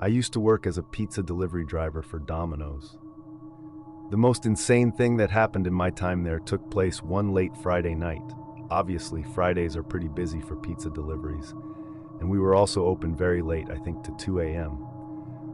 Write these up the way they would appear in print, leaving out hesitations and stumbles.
I used to work as a pizza delivery driver for Domino's. The most insane thing that happened in my time there took place one late Friday night. Obviously, Fridays are pretty busy for pizza deliveries, and we were also open very late, I think to 2 a.m.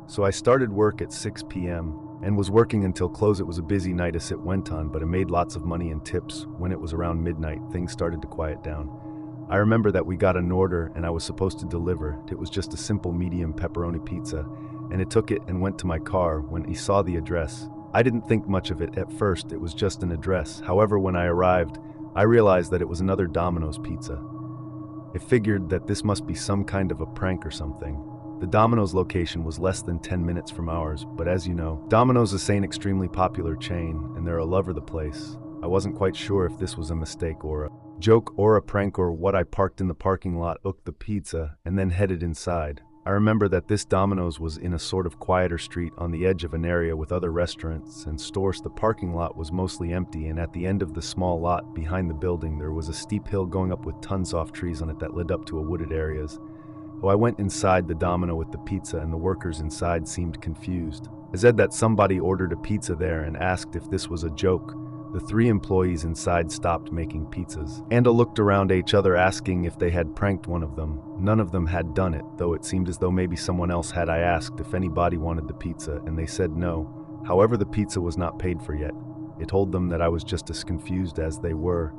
So I started work at 6 p.m. and was working until close. It was a busy night as it went on, but I made lots of money in tips. When it was around midnight, things started to quiet down. I remember that we got an order and I was supposed to deliver. It was just a simple medium pepperoni pizza, and it took it and went to my car. When he saw the address, I didn't think much of it at first. It was just an address. However, when I arrived, I realized that it was another Domino's pizza. I figured that this must be some kind of a prank or something. The Domino's location was less than 10 minutes from ours, but as you know, Domino's is an extremely popular chain, and they're all over the place. I wasn't quite sure if this was a mistake or a joke or a prank or what. I parked in the parking lot, took the pizza, and then headed inside. I remember that this Domino's was in a sort of quieter street on the edge of an area with other restaurants and stores. The parking lot was mostly empty, and at the end of the small lot behind the building there was a steep hill going up with tons of trees on it that led up to a wooded areas. I went inside the Domino with the pizza, and the workers inside seemed confused. I said that somebody ordered a pizza there and asked if this was a joke. The 3 employees inside stopped making pizzas and looked around each other asking if they had pranked one of them. None of them had done it, though it seemed as though maybe someone else had. I asked if anybody wanted the pizza, and they said no. However, the pizza was not paid for yet. I told them that I was just as confused as they were,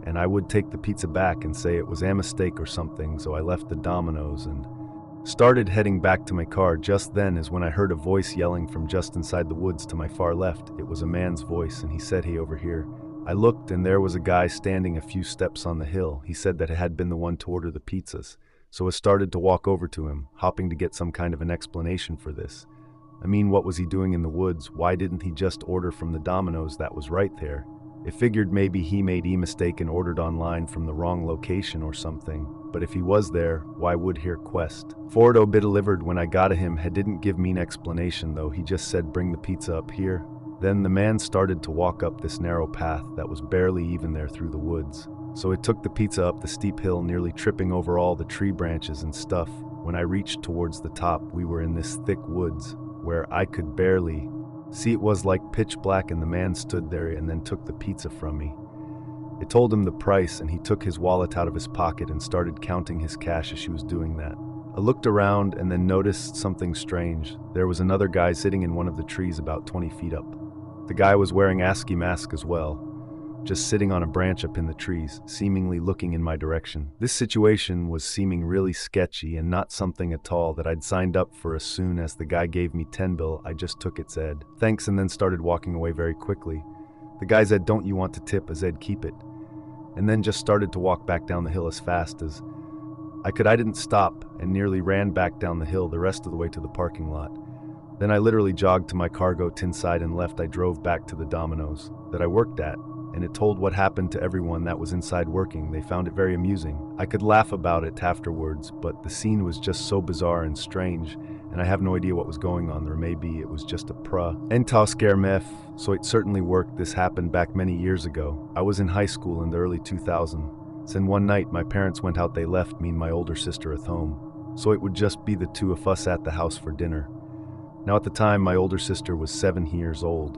and I would take the pizza back and say it was a mistake or something. So I left the Domino's and started heading back to my car. Just then is when I heard a voice yelling from just inside the woods to my far left. It was a man's voice, and he said, "Hey, over here." I looked, and there was a guy standing a few steps on the hill. He said that it had been the one to order the pizzas, so I started to walk over to him, hoping to get some kind of an explanation for this. I mean, what was he doing in the woods? Why didn't he just order from the Domino's that was right there? I figured maybe he made a mistake and ordered online from the wrong location or something. But if he was there, why would he request for it to be delivered? When I got to him, he didn't give me an explanation though. He just said, "Bring the pizza up here." Then the man started to walk up this narrow path that was barely even there through the woods. So it took the pizza up the steep hill, nearly tripping over all the tree branches and stuff. When I reached towards the top, we were in this thick woods where I could barely see. It was like pitch black, and the man stood there and then took the pizza from me. I told him the price, and he took his wallet out of his pocket and started counting his cash as he was doing that. I looked around and then noticed something strange. There was another guy sitting in one of the trees about 20 feet up. The guy was wearing a ski mask as well, just sitting on a branch up in the trees, seemingly looking in my direction. This situation was seeming really sketchy and not something at all that I'd signed up for. As soon as the guy gave me 10 bill, I just took it, said thanks, and then started walking away very quickly. The guy said, "Don't you want to tip?" I said, "Keep it," and then just started to walk back down the hill as fast as I could. I didn't stop and nearly ran back down the hill the rest of the way to the parking lot. Then I literally jogged to my car, got inside and left. I drove back to the Domino's that I worked at, and it told what happened to everyone that was inside working. They found it very amusing. I could laugh about it afterwards, but the scene was just so bizarre and strange, and I have no idea what was going on there. Maybe it was just a scare meth, so it certainly worked. This happened back many years ago. I was in high school in the early 2000s, and one night my parents went out. They left me and my older sister at home, so it would just be the 2 of us at the house for dinner. Now at the time, my older sister was 7 years old,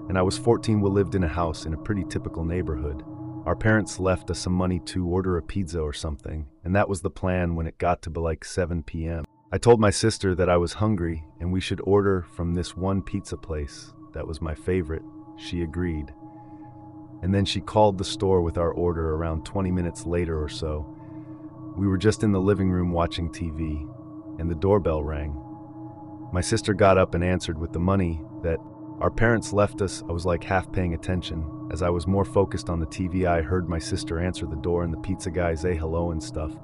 and I was 14. We lived in a house in a pretty typical neighborhood. Our parents left us some money to order a pizza or something, and that was the plan when it got to be like 7 p.m. I told my sister that I was hungry and we should order from this one pizza place that was my favorite. She agreed. And then she called the store with our order. Around 20 minutes later or so, we were just in the living room watching TV, and the doorbell rang. My sister got up and answered with the money that our parents left us. I was like half paying attention. As I was more focused on the TV, I heard my sister answer the door and the pizza guy say hello and stuff.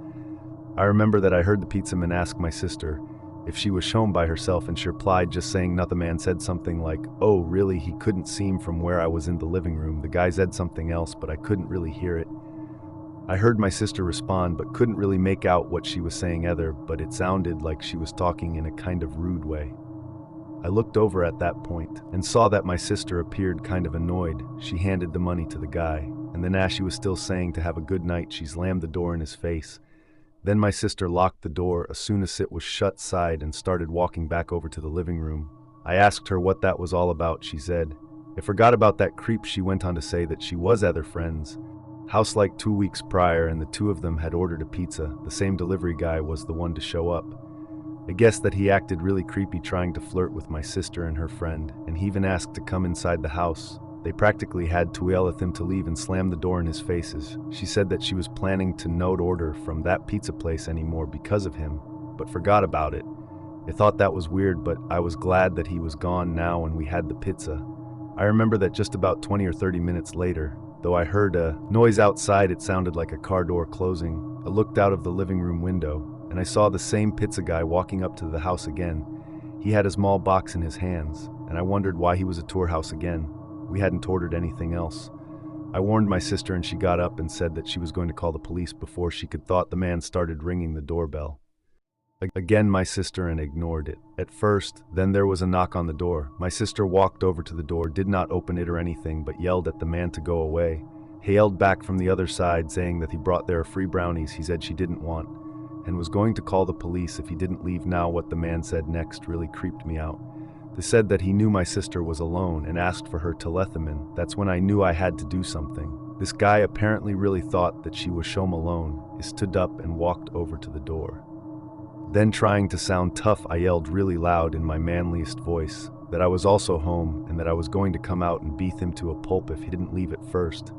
I remember that I heard the pizza man ask my sister if she was home by herself, and she replied just saying nothing. The man said something like, "Oh, really?" He couldn't see him from where I was in the living room. The guy said something else, but I couldn't really hear it. I heard my sister respond, but couldn't really make out what she was saying either, but it sounded like she was talking in a kind of rude way. I looked over at that point and saw that my sister appeared kind of annoyed. She handed the money to the guy, and then as she was still saying to have a good night, she slammed the door in his face. Then my sister locked the door as soon as it was shut side and started walking back over to the living room. I asked her what that was all about. She said, I forgot about that creep. She went on to say that she was other friends. House like 2 weeks prior, and the two of them had ordered a pizza. The same delivery guy was the one to show up. I guess that he acted really creepy trying to flirt with my sister and her friend, and he even asked to come inside the house. They practically had to yell at him to leave and slam the door in his faces. She said that she was planning to not order from that pizza place anymore because of him, but forgot about it. I thought that was weird, but I was glad that he was gone now and we had the pizza. I remember that just about 20 or 30 minutes later, though I heard a noise outside, it sounded like a car door closing. I looked out of the living room window, and I saw the same pizza guy walking up to the house again. He had a small box in his hands, and I wondered why he was at tour house again. We hadn't ordered anything else. I warned my sister and she got up and said that she was going to call the police before she could thought the man started ringing the doorbell. Again, my sister and ignored it. At first, then there was a knock on the door. My sister walked over to the door, did not open it or anything, but yelled at the man to go away. He yelled back from the other side saying that he brought there free brownies he said she didn't want, and was going to call the police if he didn't leave now. What the man said next really creeped me out. They said that he knew my sister was alone and asked for her to let them in. That's when I knew I had to do something. This guy apparently really thought that she was home alone. He stood up and walked over to the door. Then, trying to sound tough, I yelled really loud in my manliest voice that I was also home and that I was going to come out and beat him to a pulp if he didn't leave at first.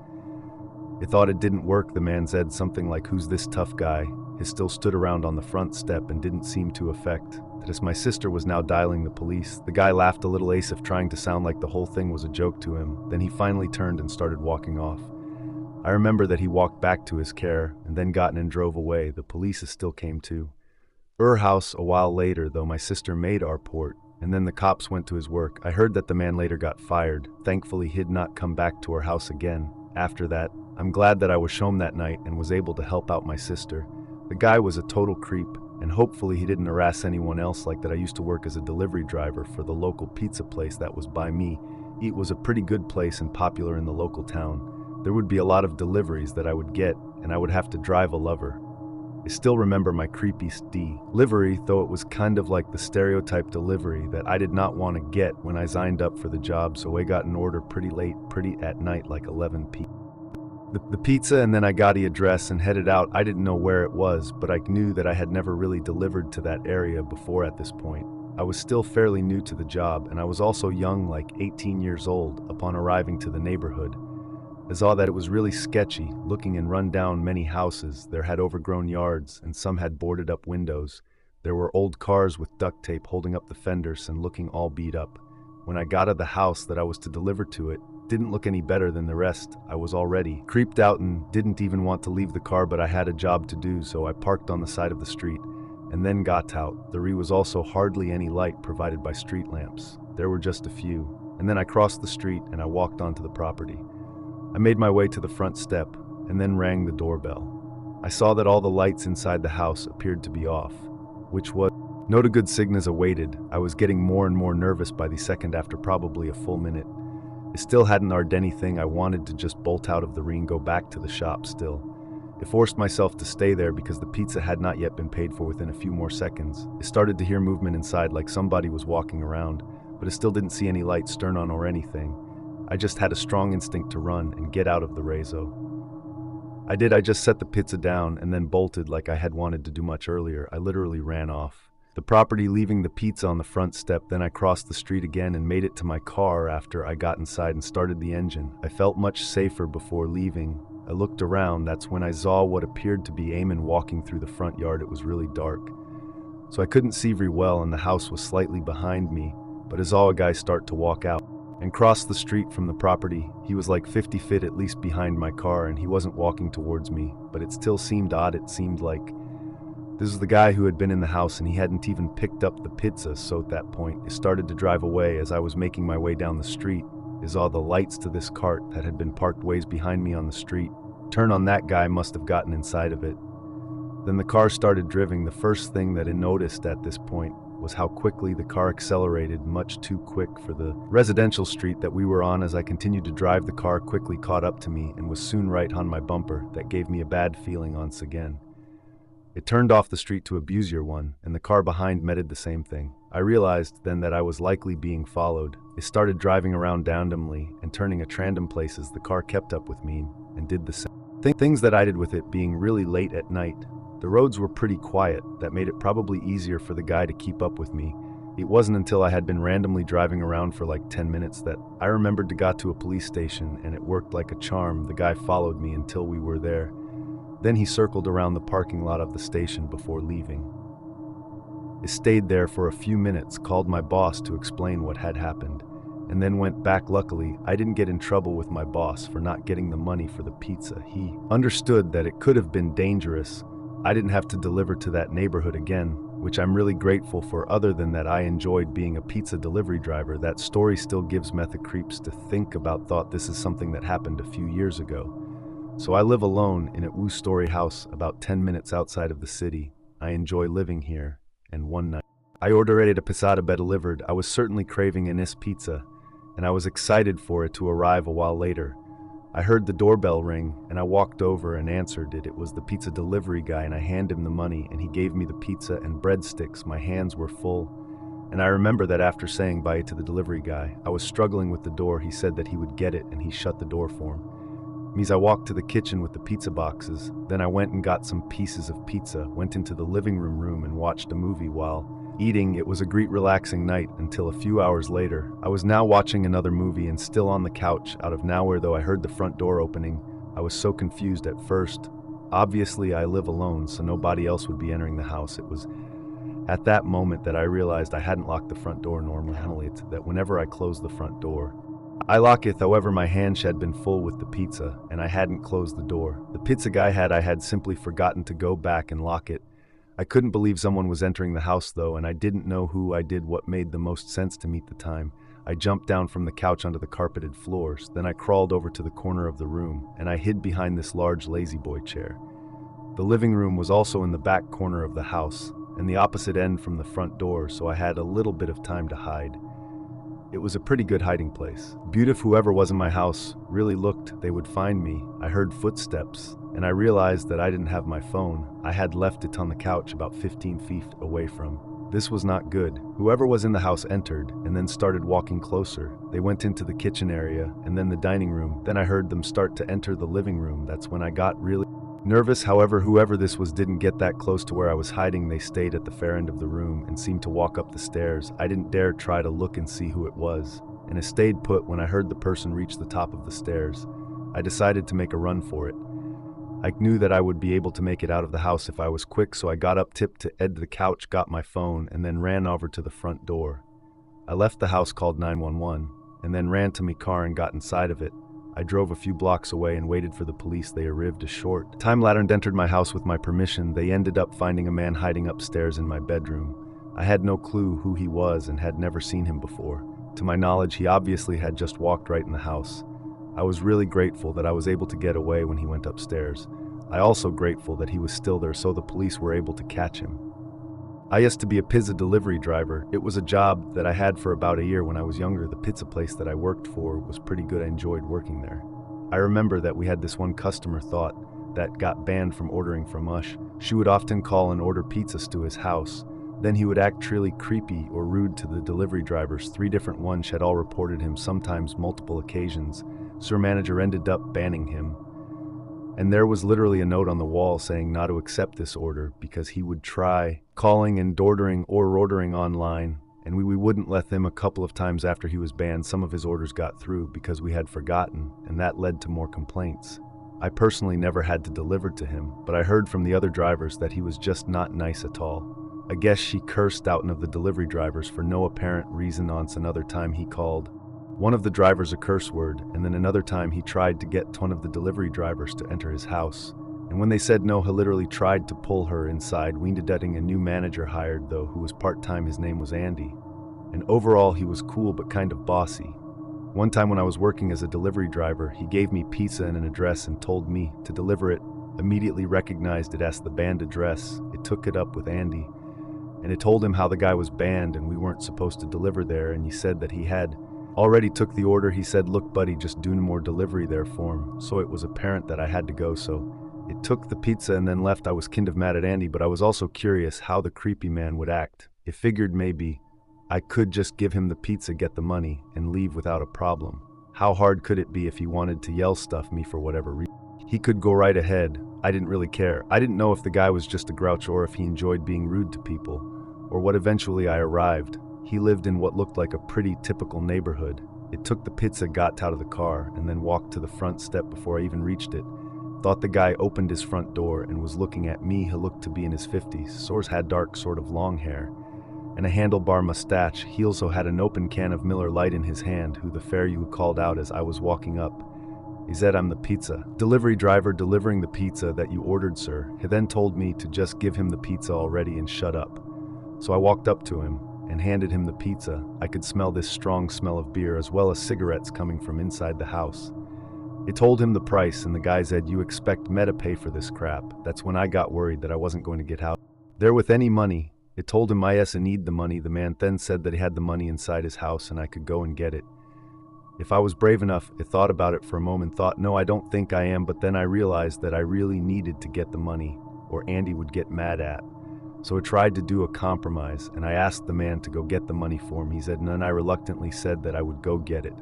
I thought it didn't work. The man said something like, "Who's this tough guy?" He still stood around on the front step and didn't seem to affect. That as my sister was now dialing the police, the guy laughed a little as if trying to sound like the whole thing was a joke to him. Then he finally turned and started walking off. I remember that he walked back to his car and then got in and drove away. The police still came too. House a while later, though, my sister made our port, and then the cops went to his work. I heard that the man later got fired. Thankfully, he'd not come back to our house again. After that, I'm glad that I was home that night and was able to help out my sister. The guy was a total creep, and hopefully he didn't harass anyone else like that. I used to work as a delivery driver for the local pizza place that was by me. It was a pretty good place and popular in the local town. There would be a lot of deliveries that I would get, and I would have to drive a lover. I still remember my creepy delivery, though it was kind of like the stereotype delivery that I did not want to get when I signed up for the job, so I got an order pretty late, pretty at night, like 11 p.m. The pizza, and then I got the address and headed out. I didn't know where it was, but I knew that I had never really delivered to that area before at this point. I was still fairly new to the job, and I was also young, like 18 years old, upon arriving to the neighborhood. I saw that it was really sketchy, looking and run down many houses. There had overgrown yards, and some had boarded up windows. There were old cars with duct tape holding up the fenders and looking all beat up. When I got of the house that I was to deliver to, it didn't look any better than the rest. I was already creeped out and didn't even want to leave the car, but I had a job to do, so I parked on the side of the street and then got out. There was also hardly any light provided by street lamps. There were just a few. And then I crossed the street and I walked onto the property. I made my way to the front step and then rang the doorbell. I saw that all the lights inside the house appeared to be off, which was not a good sign. As I waited, I was getting more and more nervous by the second. After probably a full minute, I still hadn't heard anything. I wanted to just bolt out of the ring and go back to the shop still. I forced myself to stay there because the pizza had not yet been paid for. Within a few more seconds, I started to hear movement inside, like somebody was walking around, but I still didn't see any lights turn on or anything. I just had a strong instinct to run and get out of the rezo. I did. I just set the pizza down and then bolted like I had wanted to do much earlier. I literally ran off the property, leaving the pizza on the front step. Then I crossed the street again and made it to my car. After I got inside and started the engine, I felt much safer before leaving. I looked around. That's when I saw what appeared to be Eamon walking through the front yard. It was really dark, so I couldn't see very well, and the house was slightly behind me, but I saw a guy start to walk out and cross the street from the property. He was like 50 feet at least behind my car, and he wasn't walking towards me, but it still seemed odd. It seemed like this was the guy who had been in the house, and he hadn't even picked up the pizza. So at that point, I started to drive away. As I was making my way down the street, I saw the lights to this cart that had been parked ways behind me on the street turn on. That guy must have gotten inside of it. Then the car started driving. The first thing that I noticed at this point was how quickly the car accelerated, much too quick for the residential street that we were on. As I continued to drive, the car quickly caught up to me and was soon right on my bumper. That gave me a bad feeling once again. It turned off the street to abuse your one, and the car behind did the same thing. I realized then that I was likely being followed. I started driving around randomly and turning at random places. The car kept up with me and did the same. Things that I did with it being really late at night. The roads were pretty quiet. That made it probably easier for the guy to keep up with me. It wasn't until I had been randomly driving around for like 10 minutes that I remembered to got to a police station, and it worked like a charm. The guy followed me until we were there. Then he circled around the parking lot of the station before leaving. I stayed there for a few minutes, called my boss to explain what had happened, and then went back. Luckily, I didn't get in trouble with my boss for not getting the money for the pizza. He understood that it could have been dangerous. I didn't have to deliver to that neighborhood again, which I'm really grateful for. Other than that, I enjoyed being a pizza delivery driver. That story still gives me the creeps to think about. Thought this is something that happened a few years ago. So I live alone in a two-story house about 10 minutes outside of the city. I enjoy living here, and one night I ordered a pizza to be delivered. I was certainly craving an pizza, and I was excited for it to arrive. A while later, I heard the doorbell ring, and I walked over and answered it. It was the pizza delivery guy, and I handed him the money, and he gave me the pizza and breadsticks. My hands were full, and I remember that after saying bye to the delivery guy, I was struggling with the door. He said that he would get it, and he shut the door for him. I walked to the kitchen with the pizza boxes. Then I went and got some pieces of pizza, went into the living room and watched a movie while eating. It was a great relaxing night until a few hours later. I was now watching another movie and still on the couch. Out of nowhere though, I heard the front door opening. I was so confused at first. Obviously I live alone, so nobody else would be entering the house. It was at that moment that I realized I hadn't locked the front door. Normally it's that whenever I close the front door, I lock it. However, my hand had been full with the pizza, and I hadn't closed the door. The pizza guy I had simply forgotten to go back and lock it. I couldn't believe someone was entering the house though, and I didn't know who. I did what made the most sense to me at the time. I jumped down from the couch onto the carpeted floors. Then I crawled over to the corner of the room, and I hid behind this large lazy boy chair. The living room was also in the back corner of the house, and the opposite end from the front door, so I had a little bit of time to hide. It was a pretty good hiding place. If whoever was in my house really looked, they would find me. I heard footsteps, and I realized that I didn't have my phone. I had left it on the couch about 15 feet away from. This was not good. Whoever was in the house entered, and then started walking closer. They went into the kitchen area, and then the dining room. Then I heard them start to enter the living room. That's when I got really nervous. However, whoever this was didn't get that close to where I was hiding. They stayed at the far end of the room and seemed to walk up the stairs. I didn't dare try to look and see who it was, and I stayed put. When I heard the person reach the top of the stairs, I decided to make a run for it. I knew that I would be able to make it out of the house if I was quick, so I got up, tipped to the couch, got my phone, and then ran over to the front door. I left the house, called 911, and then ran to my car and got inside of it. I drove a few blocks away and waited for the police. They arrived a short time later and entered my house with my permission. They ended up finding a man hiding upstairs in my bedroom. I had no clue who he was and had never seen him before. To my knowledge, he obviously had just walked right in the house. I was really grateful that I was able to get away when he went upstairs. I also grateful that he was still there, so the police were able to catch him. I used to be a pizza delivery driver. It was a job that I had for about a year when I was younger. The pizza place that I worked for was pretty good. I enjoyed working there. I remember that we had this one customer that got banned from ordering from us. She would often call and order pizzas to his house. Then he would act really creepy or rude to the delivery drivers. 3 different ones had all reported him, sometimes multiple occasions. So our manager ended up banning him. And there was literally a note on the wall saying not to accept this order because he would try calling and ordering online, and we wouldn't let them. A couple of times after he was banned, some of his orders got through because we had forgotten, and that led to more complaints. I personally never had to deliver to him, but I heard from the other drivers that he was just not nice at all. I guess she cursed out one of the delivery drivers for no apparent reason. Once another time he called one of the drivers a curse word, and then another time he tried to get one of the delivery drivers to enter his house. And when they said no, he literally tried to pull her inside. We ended up getting a new manager hired though, who was part-time. His name was Andy. And overall he was cool but kind of bossy. One time when I was working as a delivery driver, he gave me pizza and an address and told me to deliver it. Immediately recognized it as the banned address. It took it up with Andy, and it told him how the guy was banned and we weren't supposed to deliver there, and he said that he had already took the order. He said, "Look buddy, just do more delivery there for him." So it was apparent that I had to go, so It took the pizza and then left. I was kind of mad at Andy, but I was also curious how the creepy man would act. It figured maybe I could just give him the pizza, get the money, and leave without a problem. How hard could it be if he wanted to yell stuff me for whatever reason? He could go right ahead. I didn't really care. I didn't know if the guy was just a grouch or if he enjoyed being rude to people, or what. Eventually I arrived. He lived in what looked like a pretty typical neighborhood. It took the pizza, got out of the car, and then walked to the front step before I even reached it. Thought the guy opened his front door and was looking at me. He looked to be in his 50s. Soars had dark, sort of long hair and a handlebar mustache. He also had an open can of Miller Lite in his hand, who the fare you called out as I was walking up. He said, "I'm the pizza delivery driver delivering the pizza that you ordered, sir." He then told me to just give him the pizza already and shut up. So I walked up to him and handed him the pizza. I could smell this strong smell of beer as well as cigarettes coming from inside the house. I told him the price, and the guy said, "You expect me to pay for this crap?" That's when I got worried that I wasn't going to get out there with any money. I told him I need the money. The man then said that he had the money inside his house and I could go and get it. If I was brave enough. I thought about it for a moment, thought, no, I don't think I am, but then I realized that I really needed to get the money or Andy would get mad at. So I tried to do a compromise, and I asked the man to go get the money for me. He said no, and I reluctantly said that I would go get it.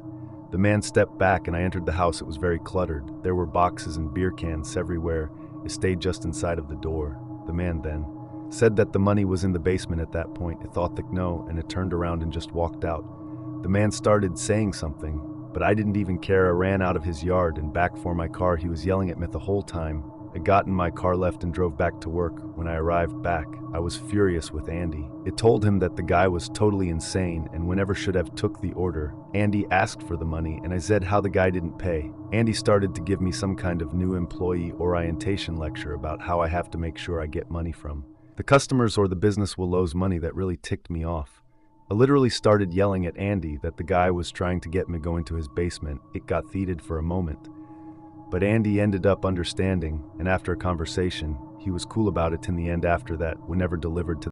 The man stepped back and I entered the house. It was very cluttered. There were boxes and beer cans everywhere. I stayed just inside of the door. The man then said that the money was in the basement at that point. I thought that no, and I turned around and just walked out. The man started saying something, but I didn't even care. I ran out of his yard and back for my car. He was yelling at me the whole time. I got in my car, left, and drove back to work. When I arrived back, I was furious with Andy. I told him that the guy was totally insane and whenever should have took the order. Andy asked for the money and I said how the guy didn't pay. Andy started to give me some kind of new employee orientation lecture about how I have to make sure I get money from the customers or the business will lose money. That really ticked me off. I literally started yelling at Andy that the guy was trying to get me go into his basement. It got heated for a moment, but Andy ended up understanding, and after a conversation, he was cool about it in the end. After that, we never delivered to